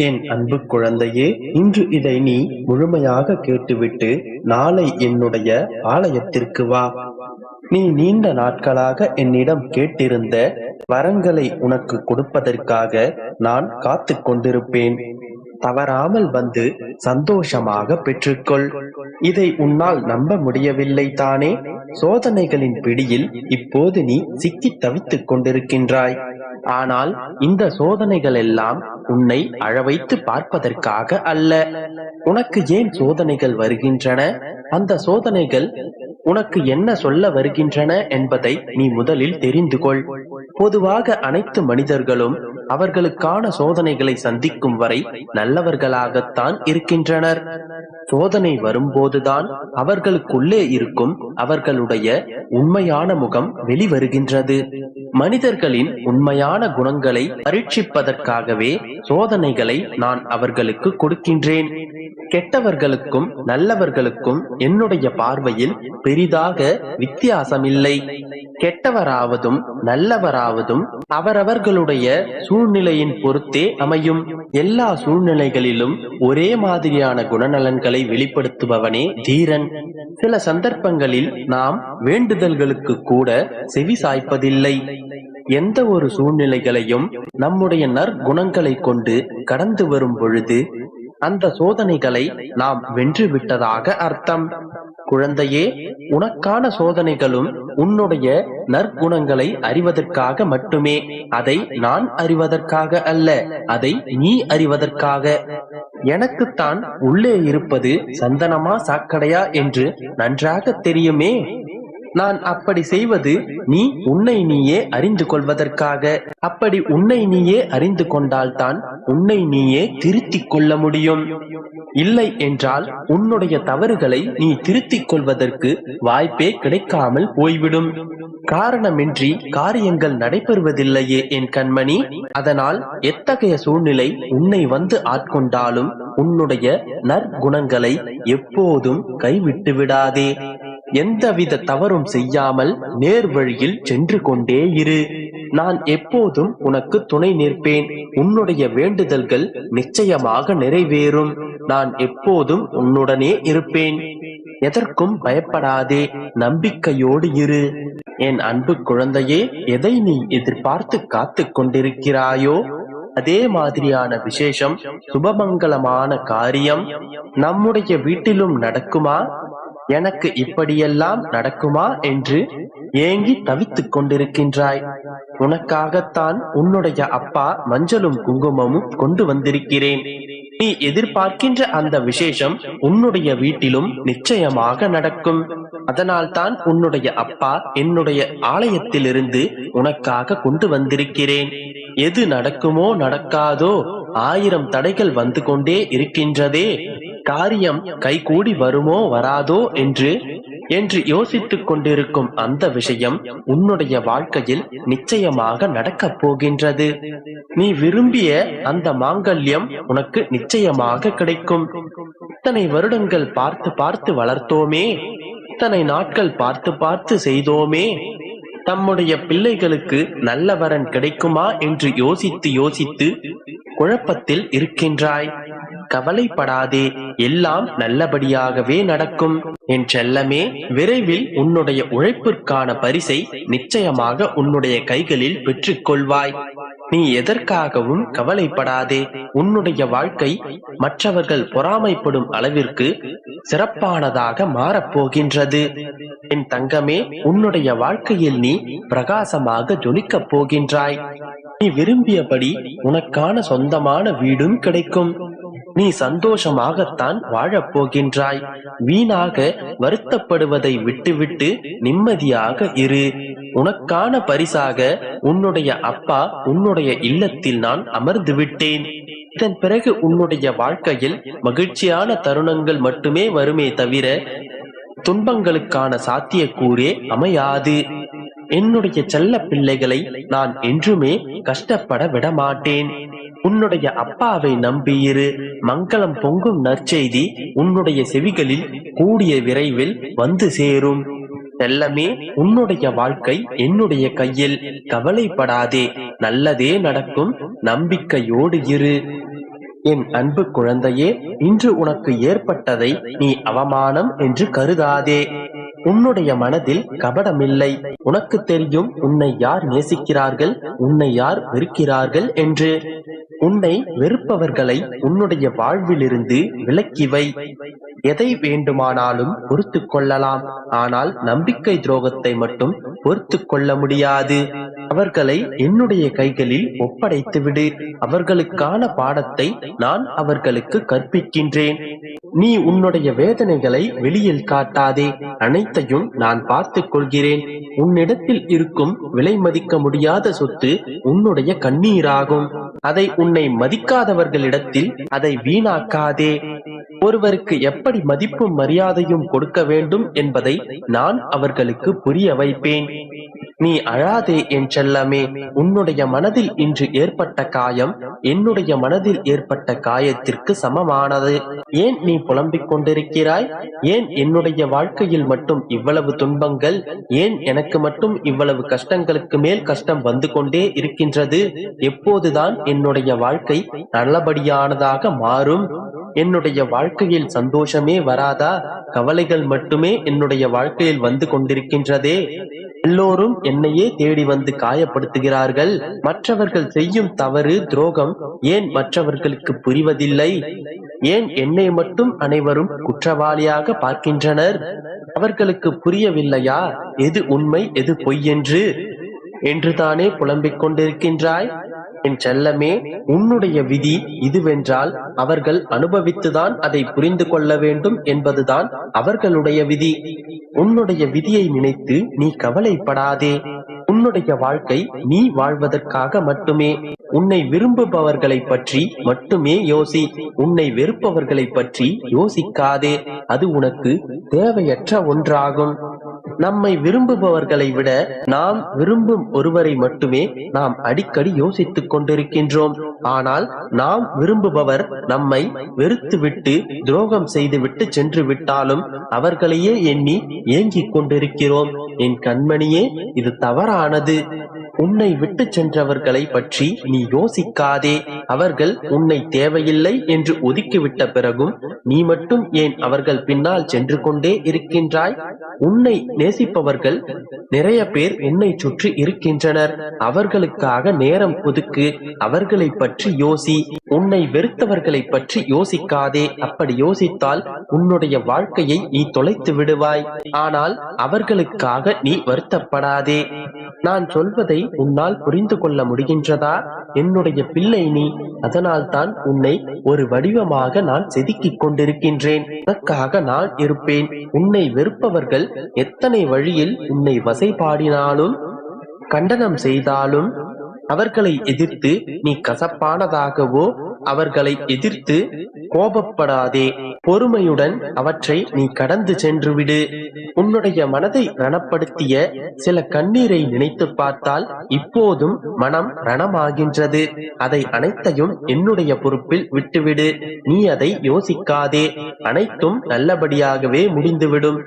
என் அன்பு குழந்தையே, இன்று இதை நீ முழுமையாக கேட்டுவிட்டு நாளை என்னுடைய ஆலயத்திற்கு வா. நீ நீண்ட நாட்களாக என்னிடம் கேட்டிருந்த வரங்களை உனக்கு கொடுப்பதற்காக நான் காத்து கொண்டிருப்பேன். தவறாமல் வந்து சந்தோஷமாக பெற்றுக்கொள். இதை உன்னால் நம்ப முடியவில்லை தானே? சோதனைகளின் பிடியில் இப்போது நீ சிக்கி தவித்துக் கொண்டிருக்கின்றாய். ஆனால் இந்த சோதனைகள் எல்லாம் உன்னை அழவைத்து பார்ப்பதற்காக அல்ல. உனக்கு ஏன் சோதனைகள் வருகின்றன, அந்த சோதனைகள் உனக்கு என்ன சொல்ல வருகின்றன என்பதை நீ முதலில் தெரிந்து கொள். பொதுவாக அனைத்து மனிதர்களும் அவர்களுக்கான சோதனைகளை சந்திக்கும் வரை நல்லவர்களாகத்தான் இருக்கின்றனர். சோதனை வரும்போதுதான் அவர்களுக்குள்ளே இருக்கும் அவர்களுடைய உண்மையான முகம் வெளிவருகின்றது. மனிதர்களின் உண்மையான குணங்களை பரீட்சிப்பதற்காகவே சோதனைகளை நான் அவர்களுக்கு கொடுக்கின்றேன். கெட்டவர்களுக்கும் நல்லவர்களுக்கும் என்னுடைய பார்வையில் பெரிதாக வித்தியாசமில்லை. கெட்டவராவதும் நல்லவராவதும் அவரவர்களுடைய சூழ்நிலையின் பொறுத்தே அமையும். எல்லா சூழ்நிலைகளிலும் ஒரே மாதிரியான குணநலன்களை வெளிப்படுத்துபவனே தீரன். சில சந்தர்ப்பங்களில் நாம் வேண்டுதல்களுக்கு கூட செவி சாய்ப்பதில்லை. எந்த ஒரு சூழ்நிலைகளையும் நம்முடைய நற்குணங்களை கொண்டு கடந்து வரும் பொழுது அந்த சோதனைகளை நாம் வென்று விட்டதாக அர்த்தம். குழந்தையே, உனக்கான சோதனைகளும் உன்னுடைய நற்குணங்களை அறிவதற்காக மட்டுமே. அதை நான் அறிவதற்காக அல்ல, அதை நீ அறிவதற்காக. எனக்குத்தான் உள்ளே இருப்பது சந்தனமா சாக்கடையா என்று நன்றாக தெரியுமே. நான் அப்படி செய்வது நீ உன்னை நீயே அறிந்து கொள்வதற்காக. அப்படி உன்னை நீயே அறிந்து கொண்டால்தான் உன்னை நீயே திருத்திக் கொள்ள முடியும். இல்லை என்றால் உன்னுடைய தவறுகளை நீ திருத்திக் கொள்வதற்கு வாய்ப்பே கிடைக்காமல் போய்விடும். காரணமின்றி காரியங்கள் நடைபெறுவதில்லையே என் கண்மணி. அதனால் எத்தகைய சூழ்நிலை உன்னை வந்து ஆட்கொண்டாலும் உன்னுடைய நற்குணங்களை எப்போதும் கைவிட்டு விடாதே. எந்தவித தவறும் செய்யாமல் நேர் வழியில் சென்று கொண்டே இரு. நான் எப்போதும் உனக்கு துணை நிற்பேன். உன்னுடைய வேண்டுதல்கள் நிச்சயமாக நிறைவேறும். நான் எப்போதும் உன்னுடனே இருப்பேன். எதற்கும் பயப்படாதே, நம்பிக்கையோடு இரு. என் அன்பு குழந்தையே, எதை நீ எதிர்பார்த்து காத்து கொண்டிருக்கிறாயோ அதே மாதிரியான விசேஷம், சுபமங்கலமான காரியம் நம்முடைய வீட்டிலும் நடக்குமா? எனக்கு இப்படியெல்லாம் நடக்குமா என்று ஏங்கி தவித்துக் கொண்டிருக்கின்றாய். உனக்காகத்தான் உன்னுடைய அப்பா மஞ்சளும் குங்குமமும் கொண்டு வந்திருக்கிறேன். நீ எதிர்பார்க்கின்ற அந்த விசேஷம் உன்னுடைய வீட்டிலும் நிச்சயமாக நடக்கும். அதனால் தான் உன்னுடைய அப்பா என்னுடைய ஆலயத்திலிருந்து உனக்காக கொண்டு வந்திருக்கிறேன். எது நடக்குமோ நடக்காதோ, 1000 தடைகள் வந்து கொண்டே இருக்கின்றதே, காரியம் கைகூடி வருமோ வராதோ என்று யோசித்துக் கொண்டிருக்கும் அந்த விஷயம் உன்னுடைய வாழ்க்கையில் நிச்சயமாக நடக்கப் போகின்றது. நீ விரும்பிய அந்த மாங்கல்யம் உனக்கு நிச்சயமாக கிடைக்கும். இத்தனை வருடங்கள் பார்த்து பார்த்து வளர்த்தோமே, இத்தனை நாட்கள் பார்த்து பார்த்து செய்தோமே, தம்முடைய பிள்ளைகளுக்கு நல்ல வரன் கிடைக்குமா என்று யோசித்து யோசித்து குழப்பத்தில் இருக்கின்றாய். கவலைப்படாதே, எல்லாம் நல்லபடியாகவே நடக்கும். என் செல்லமே, விரைவில் உன்னுடைய உழைப்பிற்கான பரிசை நிச்சயமாக உன்னுடைய கைகளில் பெற்றுக் கொள்வாய். நீ எதற்காகவும் கவலைப்படாதே. உன்னுடைய வாழ்க்கை மற்றவர்கள் பொறாமைப்படும் அளவிற்கு சிறப்பானதாக மாறப்போகின்றது. என் தங்கமே, உன்னுடைய வாழ்க்கையில் நீ பிரகாசமாக ஜொலிக்கப் போகின்றாய். நீ விரும்பியபடி உனக்கான சொந்தமான வீடும் கிடைக்கும். நீ சந்தோஷமாகத்தான் வாழப் போகின்றாய். வீணாக வருத்தப்படுவதை விட்டுவிட்டு நிம்மதியாக இரு. உனக்கான பரிசாக உன்னுடைய அப்பா உன்னுடைய இல்லத்தில் நான் அமர்ந்து விட்டேன். இதன் பிறகு உன்னுடைய வாழ்க்கையில் மகிழ்ச்சியான தருணங்கள் மட்டுமே வருமே தவிர துன்பங்களுக்கான சாத்தியக்கூறே அமையாது. என்னுடைய செல்ல பிள்ளைகளை நான் என்றுமே கஷ்டப்பட விடமாட்டேன். உன்னுடைய அப்பாவை நம்பியிரு. மங்களம் பொங்கும் நற்செய்தி உன்னுடைய செவிகளில் கூடிய விரைவில் வந்து சேரும். செல்லமே, உன்னுடைய வாழ்க்கை என்னுடைய கையில். கவலைப்படாதே, நல்லதே நடக்கும். நம்பிக்கையோடு இரு. என் அன்பு குழந்தையே, இன்று உனக்கு ஏற்பட்டதை நீ அவமானம் என்று கருதாதே. உன்னுடைய மனதில் கபடமில்லை. உனக்கு தெரியும் உன்னை யார் நேசிக்கிறார்கள், உன்னை யார் வெறுக்கிறார்கள் என்று. உன்னை வெறுப்பவர்களை உன்னுடைய வாழ்விலிருந்து விலக்கி வை. எதை வேண்டுமானாலும் பொறுத்து கொள்ளலாம், ஆனால் நம்பிக்கை துரோகத்தை மட்டும் பொறுத்து கொள்ள முடியாது. அவர்களை என்னுடைய கைகளில் ஒப்படைத்து விடு. அவர்களுக்கான பாடத்தை நான் அவர்களுக்கு கற்பிக்கின்றேன். நீ உன்னுடைய வேதனைகளை வெளியில் காட்டாதே. அனைத்தையும் நான் பார்த்துக் கொள்கிறேன். உன்னிடத்தில் இருக்கும் விலை மதிக்க முடியாத சொத்து உன்னுடைய கண்ணீராகும். அதை உன்னை மதிக்காதவர்களிடத்தில் அதை வீணாக்காதே. ஒருவருக்கு எப்படி மதிப்பும் மரியாதையும் கொடுக்க வேண்டும் என்பதை நான் அவர்களுக்கு புரிய வைப்பேன். நீ அழாதே என் செல்லமே. உன்னுடைய மனதில் இன்று ஏற்பட்ட காயம் என்னுடைய மனதில் ஏற்பட்ட காயத்திற்கு சமமானது. ஏன் நீ புலம்பிக் கொண்டிருக்கிறாய்? ஏன் என்னுடைய வாழ்க்கையில் மட்டும் இவ்வளவு துன்பங்கள்? ஏன் எனக்கு மட்டும் இவ்வளவு கஷ்டங்களுக்கு மேல் கஷ்டம் வந்து கொண்டே இருக்கின்றது? எப்போதுதான் என்னுடைய வாழ்க்கை நல்லபடியானதாக மாறும்? என்னுடைய வாழ்க்கையில் சந்தோஷமே வராதா? கவலைகள் மட்டுமே என்னுடைய வாழ்க்கையில் வந்து கொண்டிருக்கின்றதே. எல்லோரும் என்னையே தேடி வந்து காயப்படுத்துகிறார்கள். மற்றவர்கள் செய்யும் தவறு துரோகம் ஏன் மற்றவர்களுக்கு புரிவதில்லை? ஏன் என்னை மட்டும் அனைவரும் குற்றவாளியாக பார்க்கின்றனர்? அவர்களுக்கு புரியவில்லையா எது உண்மை எது பொய் என்றுதானே புலம்பிக் கொண்டிருக்கின்றாய்? என் செல்லமே, உன்னுடைய விதி இதுவென்றால் அவர்கள் அனுபவித்துதான் அதை புரிந்து கொள்ள வேண்டும் என்பதுதான் அவர்களுடைய விதி. உன்னுடைய விதியை நினைத்து நீ கவலைப்படாதே. உன்னுடைய வாழ்க்கை நீ வாழ்வதற்காக மட்டுமே. உன்னை விரும்புபவர்களை பற்றி மட்டுமே யோசி. உன்னை வெறுப்பவர்களை பற்றி யோசிக்காதே. அது உனக்கு தேவையற்ற ஒன்றாகும். நம்மை விரும்புபவர்களை விட நாம் விரும்பும் ஒருவரை மட்டுமே நாம் அடிக்கடி யோசித்துக் கொண்டிருக்கின்றோம். ஆனால் நாம் விரும்புபவர் நம்மை வெறுத்துவிட்டு துரோகம் செய்துவிட்டு சென்று விட்டாலும் அவர்களையே எண்ணி ஏங்கிக் கொண்டிருக்கிறோம். என் கண்மணியே, இது தவறானது. உன்னை விட்டு சென்றவர்களை பற்றி நீ யோசிக்காதே. அவர்கள் உன்னை தேவையில்லை என்று ஒதுக்கிவிட்ட பிறகும் நீ மட்டும் ஏன் அவர்கள் பின்னால் சென்று கொண்டே இருக்கின்றாய்? உன்னை நேசிப்பவர்கள் நிறைய பேர் உன்னை சுற்றி இருக்கின்றனர். அவர்களுக்காக நேரம் ஒதுக்கு. அவர்களை பற்றி யோசி. உன்னை வெறுத்தவர்களை பற்றி யோசிக்காதே. அப்படி யோசித்தால் உன்னுடைய வாழ்க்கையை நீ தொலைத்து விடுவாய். ஆனால் அவர்களுக்காக நீ வருத்தப்படாதே. நான் சொல்வதை உன்னால் புரிந்து கொள்ள முடிகின்றதா? என்னுடைய பிள்ளை நீ. அதனால் தான் உன்னை ஒரு வடிவமாக நான் செதுக்கிக் கொண்டிருக்கின்றேன். உனக்காக நான் இருப்பேன். உன்னை வெறுப்பவர்கள் எத்தனை வழியில் உன்னை வசைபாடினாலும் கண்டனம் செய்தாலும் அவர்களை எதிர்த்து நீ கசப்பானதாகவோ அவர்களை எதிர்த்து கோபப்படாதே. பொறுமையுடன் அவற்றை நீ கடந்து சென்று விடு. உன்னுடைய மனதை ரணப்படுத்திய சில கண்ணீரை நினைத்து பார்த்தால் இப்போதும் மனம் ரணமாகின்றது. அதை அனைத்தையும் என்னுடைய பொறுப்பில் விட்டுவிடு. நீ அதை யோசிக்காதே. அனைத்தும் நல்லபடியாகவே முடிந்துவிடும்.